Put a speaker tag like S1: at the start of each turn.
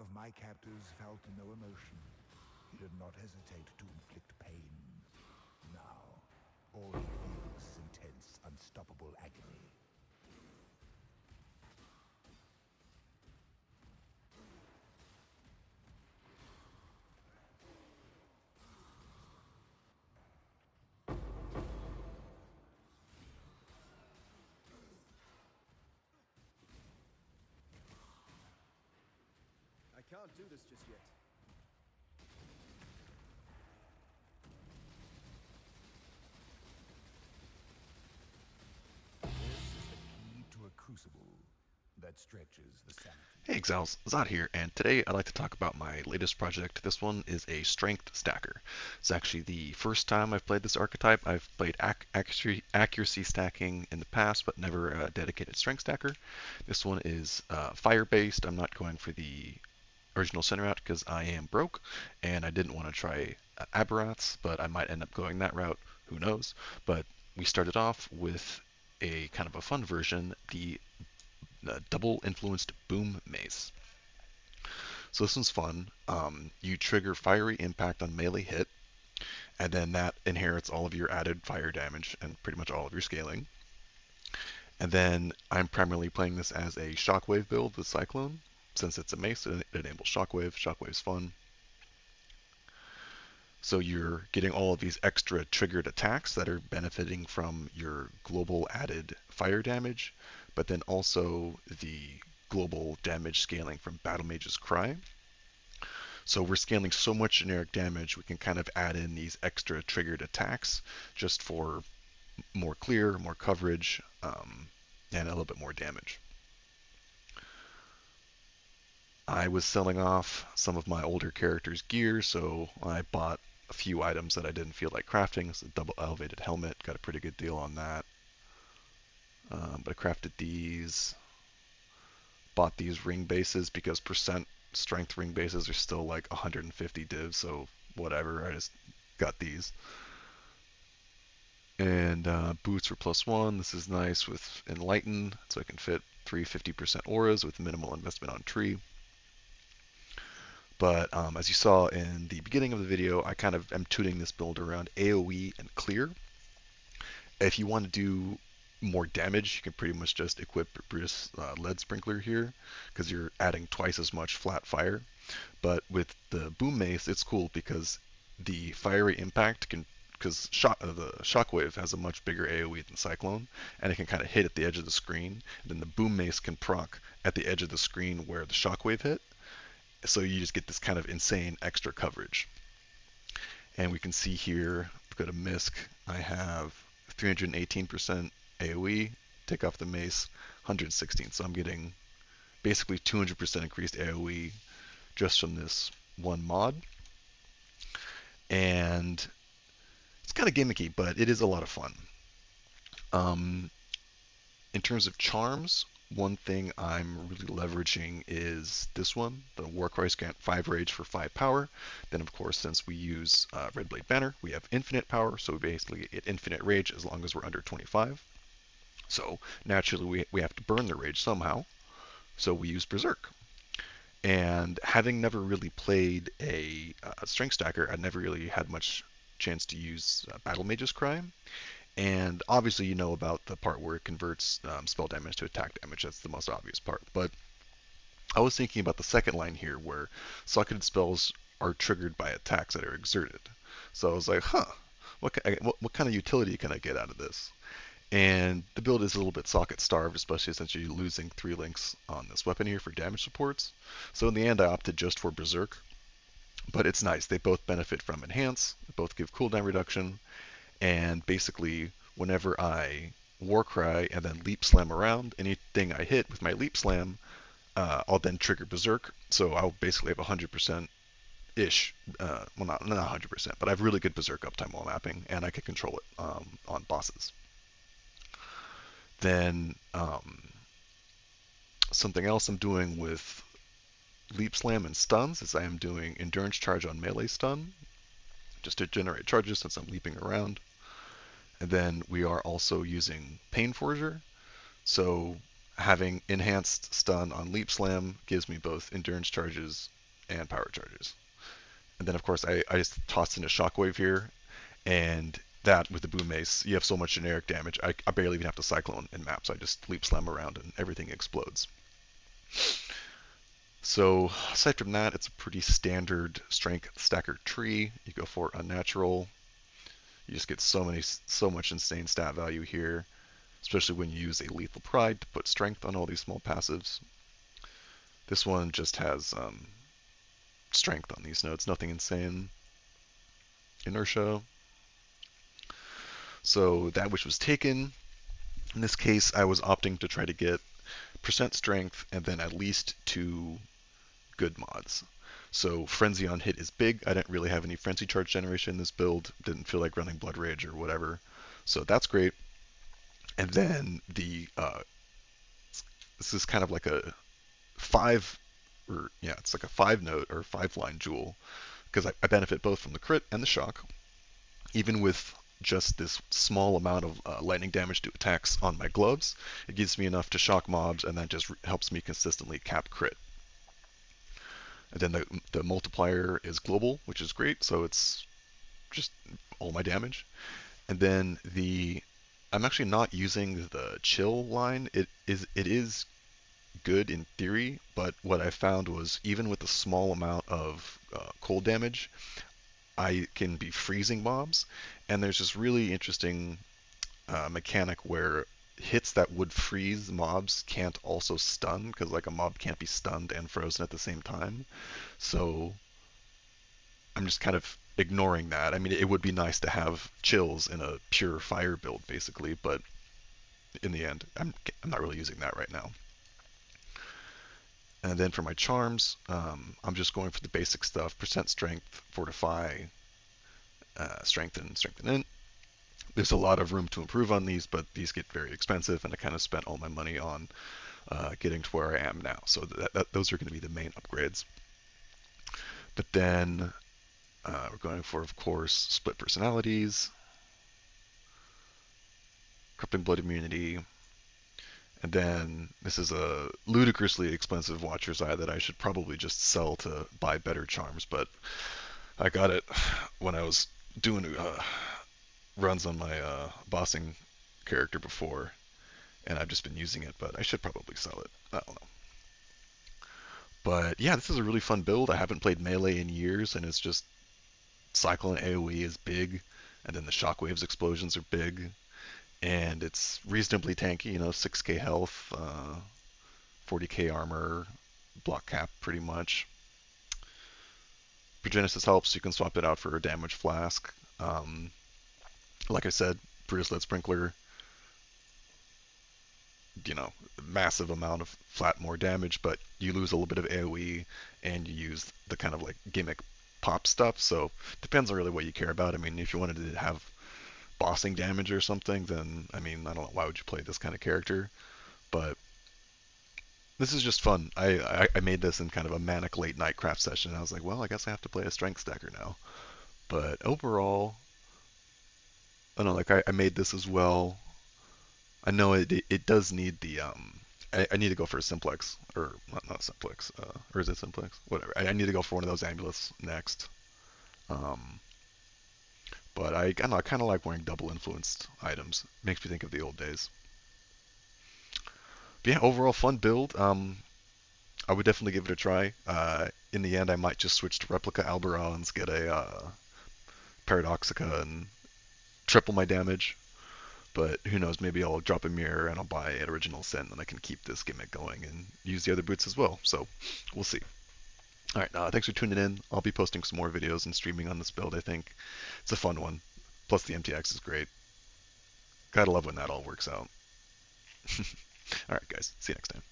S1: of my captors felt no emotion. He did not hesitate to inflict pain. Now, all he feels is intense, unstoppable agony.
S2: I can't do this just yet.
S1: This is the key to a crucible that stretches the sanity.
S3: Hey Exiles, Zod here, and today I'd like to talk about my latest project. This one is a strength stacker. It's actually the first time I've played this archetype. I've played accuracy stacking in the past, but never a dedicated strength stacker. This one is fire-based. I'm not going for the original center route because I am broke, and I didn't want to try Aberrats, but I might end up going that route. Who knows? But we started off with a kind of a fun version, the double influenced boom mace. So this one's fun. You trigger fiery impact on melee hit, and then that inherits all of your added fire damage and pretty much all of your scaling. And then I'm primarily playing this as a Shockwave build with Cyclone. Since it's a mace, it enables Shockwave. Shockwave's fun. So you're getting all of these extra triggered attacks that are benefiting from your global added fire damage, but then also the global damage scaling from Battle Mage's Cry. So we're scaling so much generic damage, we can kind of add in these extra triggered attacks just for more clear, more coverage, and a little bit more damage. I was selling off some of my older characters' gear, so I bought a few items that I didn't feel like crafting. It's a double elevated helmet, got a pretty good deal on that. But I crafted these, bought these ring bases because percent strength ring bases are still like 150 divs, so whatever, I just got these. And boots for +1. This is nice with Enlighten, so I can fit 350% auras with minimal investment on tree. But as you saw in the beginning of the video, I kind of am tuning this build around AoE and clear. If you want to do more damage, you can pretty much just equip Brutus Lead Sprinkler here, because you're adding twice as much flat fire. But with the Boom Mace, it's cool because the fiery impact can, because the Shockwave has a much bigger AoE than Cyclone, and it can kind of hit at the edge of the screen. And then the Boom Mace can proc at the edge of the screen where the Shockwave hit. So you just get this kind of insane extra coverage. And we can see here, go to Misk, I have 318% AoE, take off the mace, 116. So I'm getting basically 200% increased AoE just from this one mod. And it's kind of gimmicky, but it is a lot of fun. In terms of charms, one thing I'm really leveraging is this one, the Warcry grant 5 rage for 5 power. Then, of course, since we use Red Blade Banner, we have infinite power, so we basically get infinite rage as long as we're under 25. So naturally, we have to burn the rage somehow, so we use Berserk. And having never really played a strength stacker, I never really had much chance to use Battle Mage's Cry. And obviously, you know about the part where it converts spell damage to attack damage. That's the most obvious part. But I was thinking about the second line here, where socketed spells are triggered by attacks that are exerted. So I was like, what kind of utility can I get out of this? And the build is a little bit socket starved, especially since you're losing 3 links on this weapon here for damage supports. So in the end, I opted just for Berserk. But it's nice. They both benefit from Enhance. They both give cooldown reduction. And basically, whenever I Warcry and then Leap Slam around, anything I hit with my Leap Slam, I'll then trigger Berserk. So I'll basically have 100%-ish, well not 100%, but I have really good Berserk uptime while mapping, and I can control it on bosses. Then something else I'm doing with Leap Slam and stuns is I am doing Endurance Charge on melee stun, just to generate charges since I'm leaping around. And then we are also using Pain Forger. So having enhanced stun on Leap Slam gives me both endurance charges and power charges. And then of course I just tossed in a Shockwave here, and that with the boom mace, you have so much generic damage. I barely even have to cyclone in maps. I just leap slam around and everything explodes. So aside from that, it's a pretty standard strength stacker tree. You go for unnatural. You just get so much insane stat value here, especially when you use a lethal pride to put strength on all these small passives. This one just has strength on these nodes, nothing insane. Inertia. So that which was taken. In this case, I was opting to try to get percent strength and then at least 2 good mods. So Frenzy on hit is big. I didn't really have any Frenzy charge generation in this build. Didn't feel like running Blood Rage or whatever. So that's great. And then this is kind of like a 5, or yeah, it's like a 5-note or 5-line jewel, because I benefit both from the crit and the shock. Even with just this small amount of lightning damage to attacks on my gloves, it gives me enough to shock mobs, and that just helps me consistently cap crit. And then the multiplier is global, which is great, so it's just all my damage. And then I'm actually not using the chill line. It is good in theory, but what I found was even with a small amount of cold damage, I can be freezing mobs, and there's this really interesting mechanic where hits that would freeze mobs can't also stun, because like a mob can't be stunned and frozen at the same time. So I'm just kind of ignoring that. I mean, it would be nice to have chills in a pure fire build, basically, but in the end, I'm not really using that right now. And then for my charms, I'm just going for the basic stuff: percent strength, fortify, strengthen in. There's a lot of room to improve on these, but these get very expensive, and I kind of spent all my money on getting to where I am now. So those are going to be the main upgrades. But then we're going for, of course, split personalities, corrupting blood immunity, and then this is a ludicrously expensive Watcher's Eye that I should probably just sell to buy better charms, but I got it when I was doing runs on my bossing character before, and I've just been using it, but I should probably sell it. I don't know. But yeah, this is a really fun build. I haven't played melee in years, and it's just Cyclone AoE is big, and then the Shockwave's explosions are big, and it's reasonably tanky, 6k health, 40k armor, block cap pretty much. Progenesis helps, you can swap it out for a damage flask. Like I said, Bruce Lead Sprinkler, massive amount of flat more damage, but you lose a little bit of AoE, and you use the kind of like gimmick pop stuff, so depends on really what you care about. I mean, if you wanted to have bossing damage or something, then, I mean, I don't know, why would you play this kind of character? But this is just fun. I made this in kind of a manic late night craft session, and I was like, well, I guess I have to play a strength stacker now. But overall, I don't know, like I made this as well. I know it does need the I need to go for a simplex, or not simplex, or is it simplex? Whatever. I need to go for one of those amulets next. Um, but I kind of like wearing double influenced items. Makes me think of the old days. But yeah, overall fun build. I would definitely give it a try. In the end, I might just switch to replica Alberons, get a Paradoxica, and triple my damage. But who knows, maybe I'll drop a mirror and I'll buy an original sin, and I can keep this gimmick going and use the other boots as well. So we'll see. Alright, thanks for tuning in. I'll be posting some more videos and streaming on this build, I think. It's a fun one. Plus the MTX is great. Gotta love when that all works out. Alright guys, see you next time.